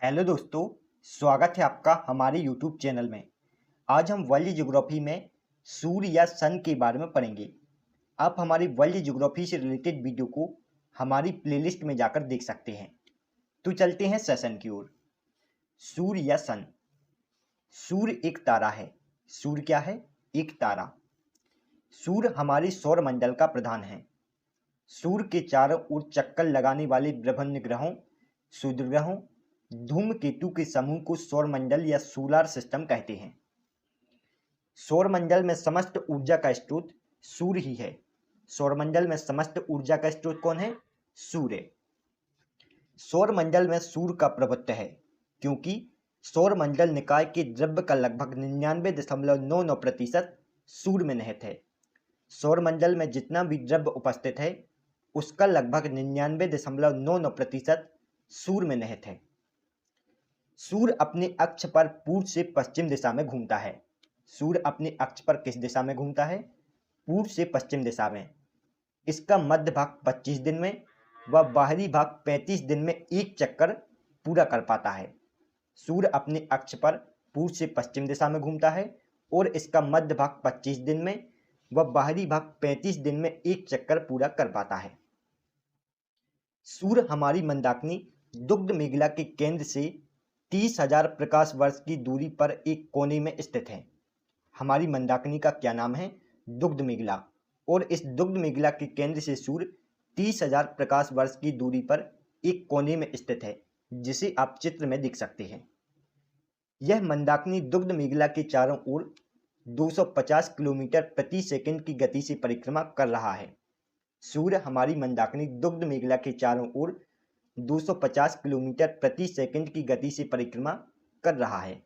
Hello दोस्तों, स्वागत है आपका हमारे यूट्यूब चैनल में। आज हम वर्ल्ड ज्योग्राफी में सूर्य या सन के बारे में पढ़ेंगे। आप हमारी वर्ल्ड ज्योग्राफी से रिलेटेड वीडियो को हमारी प्लेलिस्ट में जाकर देख सकते हैं। तो चलते हैं सेशन की ओर। सूर्य या सन। सूर्य एक तारा है। सूर्य क्या है? एक तारा। सूर्य हमारे सौर मंडल का प्रधान है। सूर्य के चारों ओर चक्कर लगाने वाले विभिन्न ग्रहों, क्षुद्र ग्रहों, धूमकेतु के समूह को सौरमंडल या सोलर सिस्टम कहते हैं। सौरमंडल में समस्त ऊर्जा का स्रोत सूर्य ही है। सौरमंडल में समस्त ऊर्जा का स्रोत कौन है? सूर्य। सौरमंडल में सूर्य का प्रभुत्व है क्योंकि सौरमंडल निकाय के द्रव्य का लगभग 99.99% सूर्य में निहित है। सौरमंडल में जितना भी द्रव्य उपस्थित है उसका लगभग 99.99% सूर्य में निहित है। सूर्य अपने अक्ष पर पूर्व से पश्चिम दिशा में घूमता है। सूर्य अपने अक्ष पर किस दिशा में घूमता है? पूर्व से पश्चिम दिशा में। इसका मध्य भाग 25 दिन में व बाहरी भाग 35 दिन में एक चक्कर पूरा कर पाता है। सूर्य अपने अक्ष पर पूर्व से पश्चिम दिशा में घूमता है और इसका मध्य भाग 25 दिन में व बाहरी भाग 35 दिन में एक चक्कर पूरा कर पाता है। सूर्य हमारी मंदाकिनी दुग्ध मेखला के केंद्र से 30,000 प्रकाश वर्ष की दूरी पर एक कोने में स्थित है। हमारी मंदाकिनी का क्या नाम है? दुग्ध मेखला। और इस दुग्ध मेखला के केंद्र से सूर्य 30,000 प्रकाश वर्ष की दूरी पर एक कोने में स्थित है, जिसे आप चित्र में देख सकते हैं। यह मंदाकिनी दुग्ध मेखला के चारों ओर 250 किलोमीटर प्रति सेकंड की गति से परिक्रमा कर रहा है। सूर्य हमारी मंदाकिनी दुग्ध मेखला के चारों ओर 250 किलोमीटर प्रति सेकंड की गति से परिक्रमा कर रहा है।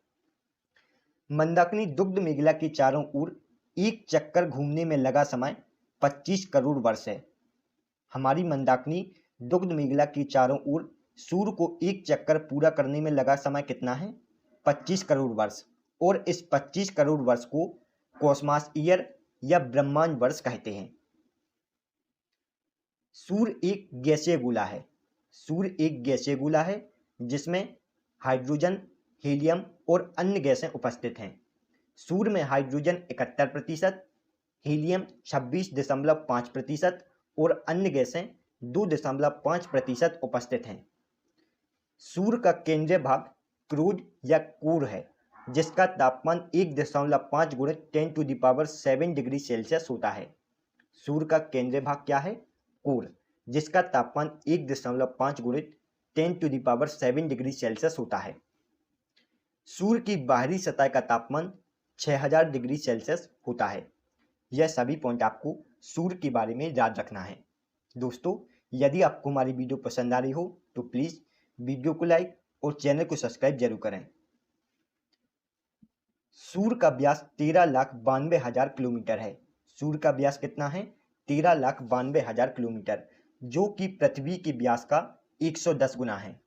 मंदाकिनी दुग्ध मेखला के चारों ओर एक चक्कर घूमने में लगा समय 25 करोड़ वर्ष है। हमारी मंदाकिनी दुग्ध मेखला के चारों ओर सूर्य को एक चक्कर पूरा करने में लगा समय कितना है? 25 करोड़ वर्ष। और इस 25 करोड़ वर्ष को कॉस्मॉस ईयर या ब्रह्मांड वर्ष कहते हैं। सूर्य एक गैसीय गोला है। सूर्य एक गैसीय गोला है जिसमें हाइड्रोजन, हीलियम और अन्य गैसें उपस्थित हैं। सूर्य में हाइड्रोजन 71%, हीलियम 26.5% और अन्य गैसें 2.5% उपस्थित हैं। सूर्य का केंद्रीय भाग क्रोध या कोर है, जिसका तापमान 1.5 गुणित 10⁷ डिग्री सेल्सियस होता है। सूर्य का केंद्रीय भाग क्या है? कोर, जिसका तापमान 1.5 गुणित 10⁷ डिग्री सेल्सियस होता है। सूर्य की बाहरी सतह का तापमान 6000 डिग्री सेल्सियस होता है। यह सभी पॉइंट आपको सूर्य के बारे में याद रखना है। दोस्तों, यदि आपको हमारी वीडियो पसंद आ रही हो तो प्लीज़ वीडियो को लाइक और चैनल को सब्सक्राइब जरूर करें। सूर्य का व्यास 13,92,000 किलोमीटर है। सूर्य का व्यास कितना है? 13,92,000 किलोमीटर, जो कि पृथ्वी के व्यास का 110 गुना है।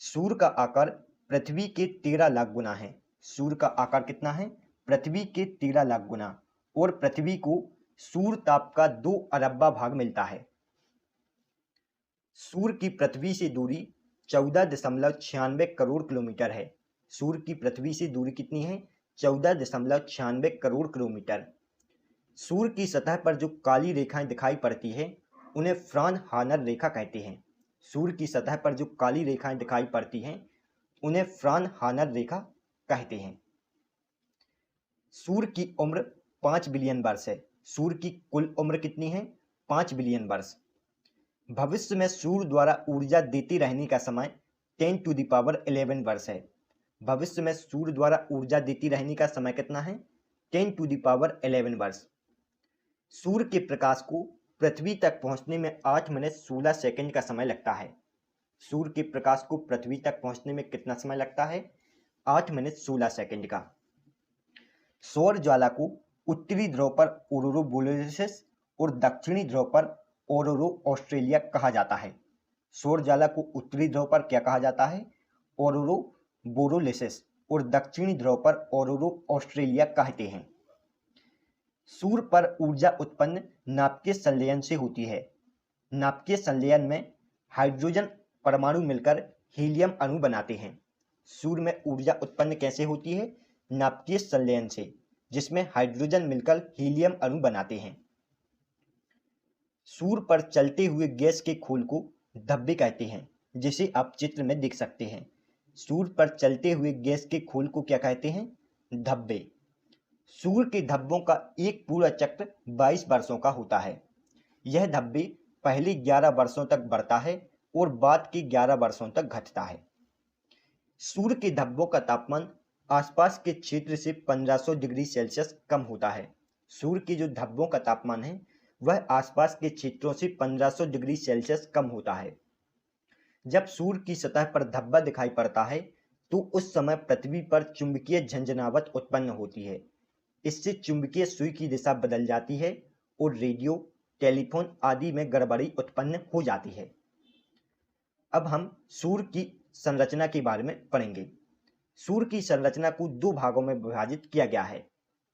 सूर्य का आकार पृथ्वी के 13 लाख गुना है। सूर्य का आकार कितना है? पृथ्वी के 13 लाख गुना। और पृथ्वी को सूर्य ताप का 2 अरबा भाग मिलता है। सूर्य की पृथ्वी से दूरी 14.96 करोड़ किलोमीटर है। सूर्य की पृथ्वी से दूरी कितनी है? 14.96 करोड़ किलोमीटर। सूर्य की सतह पर जो काली रेखाएं दिखाई पड़ती है उन्हें फ्रानहाइमर रेखा कहते हैं। सूर्य की सतह पर जो काली रेखाएं दिखाई पड़ती हैं उन्हें फ्रानहाइमर रेखा कहते हैं। सूर्य की उम्र 5 बिलियन वर्ष है। सूर्य की कुल उम्र कितनी है? 5 बिलियन वर्ष। भविष्य में सूर्य द्वारा ऊर्जा देते रहने का समय 10⁻11 वर्ष है। भविष्य में सूर्य द्वारा ऊर्जा देती रहने का समय कितना है? 10⁻11 वर्ष। सूर्य के प्रकाश को पृथ्वी तक पहुंचने में 8 मिनट 16 सेकंड का समय लगता है। सूर्य के प्रकाश को पृथ्वी तक पहुंचने में कितना समय लगता है? 8 मिनट 16 सेकंड का। सौर ज्वाला को उत्तरी ध्रुव पर ऑरोरा बोरियलिस और दक्षिणी ध्रुव पर ऑरोरा ऑस्ट्रेलिया कहा जाता है। सौर ज्वाला को उत्तरी ध्रुव पर क्या कहा जाता है? ऑरोरा बोरियलिस और दक्षिणी ध्रुव पर ऑरोरा ऑस्ट्रेलिया कहते हैं। सूर्य पर ऊर्जा उत्पन्न नाभिकीय संलयन से होती है। नाभिकीय संलयन में हाइड्रोजन परमाणु मिलकर हीलियम अणु बनाते हैं। सूर्य में ऊर्जा उत्पन्न कैसे होती है? नाभिकीय संलयन से, जिसमें हाइड्रोजन मिलकर हीलियम अणु बनाते हैं। सूर्य पर चलते हुए गैस के खोल को धब्बे कहते हैं, जिसे आप चित्र में देख सकते हैं। सूर्य पर चलते हुए गैस के खोल को क्या कहते हैं? धब्बे। सूर्य के धब्बों का एक पूरा चक्र 22 वर्षों का होता है। यह धब्बे पहले 11 वर्षों तक बढ़ता है और बाद के 11 वर्षों तक घटता है। सूर्य के धब्बों का तापमान आसपास के क्षेत्र से 1500 डिग्री सेल्सियस कम होता है। सूर्य के जो धब्बों का तापमान है वह आसपास के क्षेत्रों से 1500 डिग्री सेल्सियस कम होता है। जब सूर्य की सतह पर धब्बा दिखाई पड़ता है तो उस समय पृथ्वी पर चुंबकीय झंझनाहट उत्पन्न होती है। इससे चुंबकीय सुई की दिशा बदल जाती है और रेडियो, टेलीफोन आदि में गड़बड़ी उत्पन्न हो जाती है। अब हम सूर्य की संरचना के बारे में पढ़ेंगे। सूर्य की संरचना को दो भागों में विभाजित किया गया है।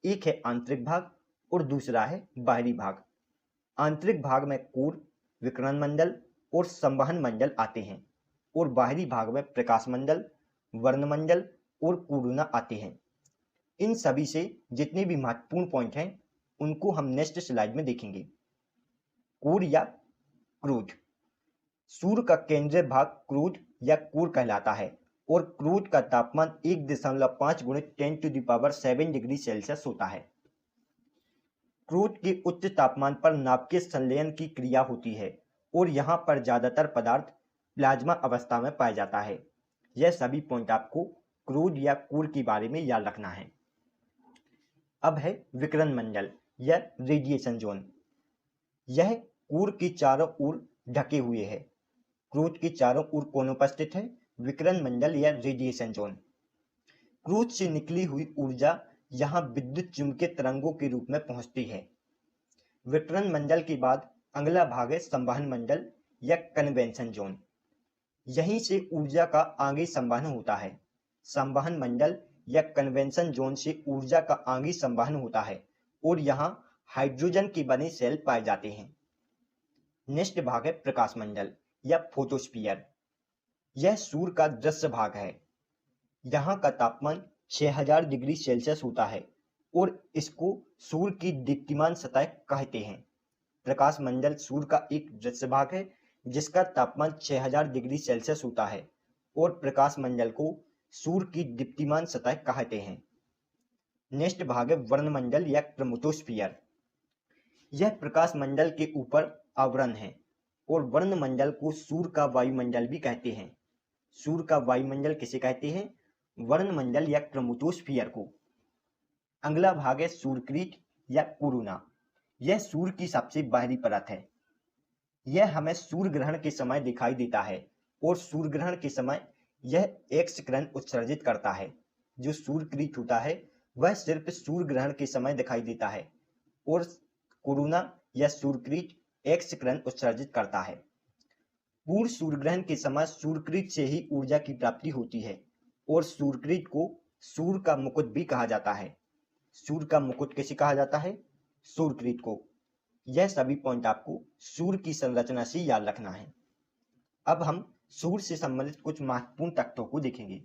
एक है आंतरिक भाग और दूसरा है बाहरी भाग। आंतरिक भाग में कोर, विकिरण मंडल और संवहन मंडल आते हैं और बाहरी भाग में प्रकाश मंडल, वर्णमंडल और कोरोना आते हैं। इन सभी से जितने भी महत्वपूर्ण पॉइंट हैं उनको हम नेक्स्ट स्लाइड में देखेंगे। कोर या क्रोध। सूर्य का केंद्रीय भाग क्रोध या कोर कहलाता है और क्रोध का तापमान 1.5 × 10⁻7 डिग्री सेल्सियस होता है। क्रोध के उच्च तापमान पर नाभिकीय संलयन की क्रिया होती है और यहाँ पर ज्यादातर पदार्थ प्लाज्मा अवस्था में पाया जाता है। यह सभी पॉइंट आपको क्रोध या कोर के बारे में याद रखना है। अब है विकिरण मंडल या रेडिएशन जोन। यह कोर के चारों ओर ढके हुए है। क्रोध के चारों ओर कौन उपस्थित है? विकिरण मंडल या रेडिएशन जोन। क्रोध से निकली हुई ऊर्जा यहाँ विद्युत चुंबकीय तरंगों के रूप में पहुंचती है। विकिरण मंडल के बाद अगला भाग है संवहन मंडल या कन्वेंशन जोन। यहीं से ऊर्जा का आगे संवहन होता है। संवहन मंडल या कन्वेंशन जोन से ऊर्जा का आगे संवहन होता है और यहाँ हाइड्रोजन के बने सेल पाए जाते हैं। नेक्स्ट भाग है प्रकाश मंडल या फोटोस्फीयर। यह सूर्य का दृश्य भाग है। यहाँ का तापमान 6000 डिग्री सेल्सियस होता है और इसको सूर्य की दीप्तिमान सतह कहते हैं। प्रकाश मंडल सूर्य का एक दृश्य भाग है जिसका तापमान 6000 डिग्री सेल्सियस होता है और प्रकाश मंडल को सूर्य की दीप्तिमान सतह कहते हैं। नेक्स्ट भाग है वर्णमंडल या क्रोमेटोस्फीयर। यह प्रकाश मंडल के ऊपर आवरण है और वर्णमंडल को सूर्य का वायुमंडल भी कहते हैं। सूर्य का वायुमंडल किसे कहते हैं? वर्णमंडल या क्रोमेटोस्फीयर को। अगला भाग है सूर्यकृत या कोरोना। यह सूर्य की सबसे बाहरी परत है। यह हमें सूर्य ग्रहण के समय दिखाई देता है और सूर्य ग्रहण के समय यह एक्स किरण उत्सर्जित करता है। जो सूर्यकृत होता है वह सिर्फ सूर्य ग्रहण के समय दिखाई देता है और कोरोना या सूर्यकृत एक्स किरण उत्सर्जित करता है। पूर्ण सूर्य ग्रहण के समय सूर्यकृत से ही ऊर्जा की प्राप्ति होती है और सूर्यकृत को सूर्य का मुकुट भी कहा जाता है। सूर्य का मुकुट किसे कहा जाता है? सूर्यकृत को। यह सभी पॉइंट आपको सूर्य की संरचना से याद रखना है। अब हम सूर्य से संबंधित कुछ महत्वपूर्ण तथ्यों को देखेंगे।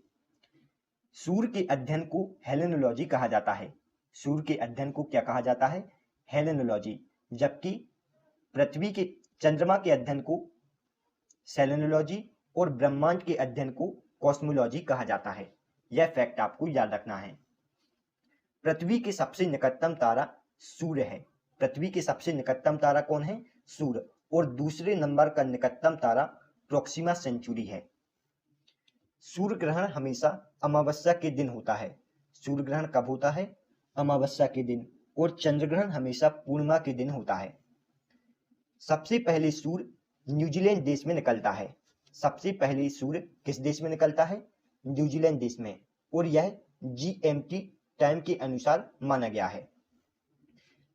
सूर्य के अध्ययन को हेलेनोलॉजी कहा जाता है। सूर्य के अध्ययन को क्या कहा जाता है? हेलेनोलॉजी। जबकि पृथ्वी के चंद्रमा के अध्ययन को सेलेनोलॉजी और ब्रह्मांड के अध्ययन को कॉस्मोलॉजी कहा जाता है। यह फैक्ट आपको याद रखना है। पृथ्वी के सबसे निकटतम तारा सूर्य है। पृथ्वी के सबसे निकटतम तारा कौन है? सूर्य। और दूसरे नंबर का निकटतम तारा प्रोक्सिमा सेंचुरी है। सूर्य ग्रहण हमेशा अमावस्या के दिन होता है। सूर्य ग्रहण कब होता है? अमावस्या के दिन। और चंद्र ग्रहण हमेशा पूर्णिमा के दिन होता है। सबसे पहले सूर्य न्यूजीलैंड देश में निकलता है। सबसे पहले सूर्य किस देश में निकलता है? न्यूजीलैंड देश में। और यह GMT टाइम के अनुसार माना गया है।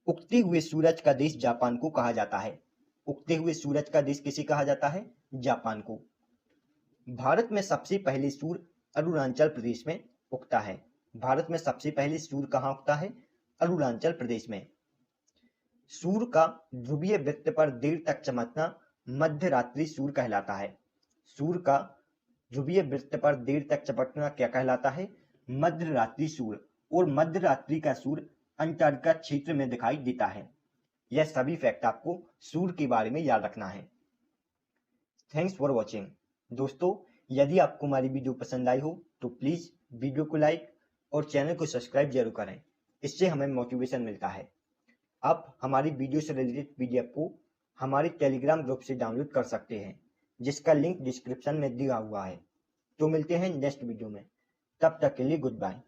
उगते हुए सूरज का देश जापान को कहा जाता है। उगते हुए सूरज का देश किसे कहा जाता है? जापान को। भारत में सबसे पहले सूर्य अरुणाचल प्रदेश में उगता है। भारत में सबसे पहले सूर्य कहाँ उगता है? अरुणाचल प्रदेश में। सूर्य का ध्रुवीय वृत्त पर देर तक चमकना मध्य रात्रि सूर्य कहलाता है। सूर्य का ध्रुवीय वृत्त पर देर तक चमकना क्या कहलाता है? मध्य रात्रि सूर्य। और मध्य रात्रि का सूर्य अंटार्कटिका क्षेत्र में दिखाई देता है। यह सभी फैक्ट आपको सूर्य के बारे में याद रखना है। Thanks for watching. दोस्तों, यदि आपको हमारी वीडियो पसंद आई हो तो प्लीज वीडियो को लाइक और चैनल को सब्सक्राइब जरूर करें। इससे हमें मोटिवेशन मिलता है। आप हमारी वीडियो से रिलेटेड पीडीएफ को हमारे टेलीग्राम ग्रुप से डाउनलोड कर सकते हैं, जिसका लिंक डिस्क्रिप्शन में दिया हुआ है। तो मिलते हैं नेक्स्ट वीडियो में। तब तक के लिए गुड बाय।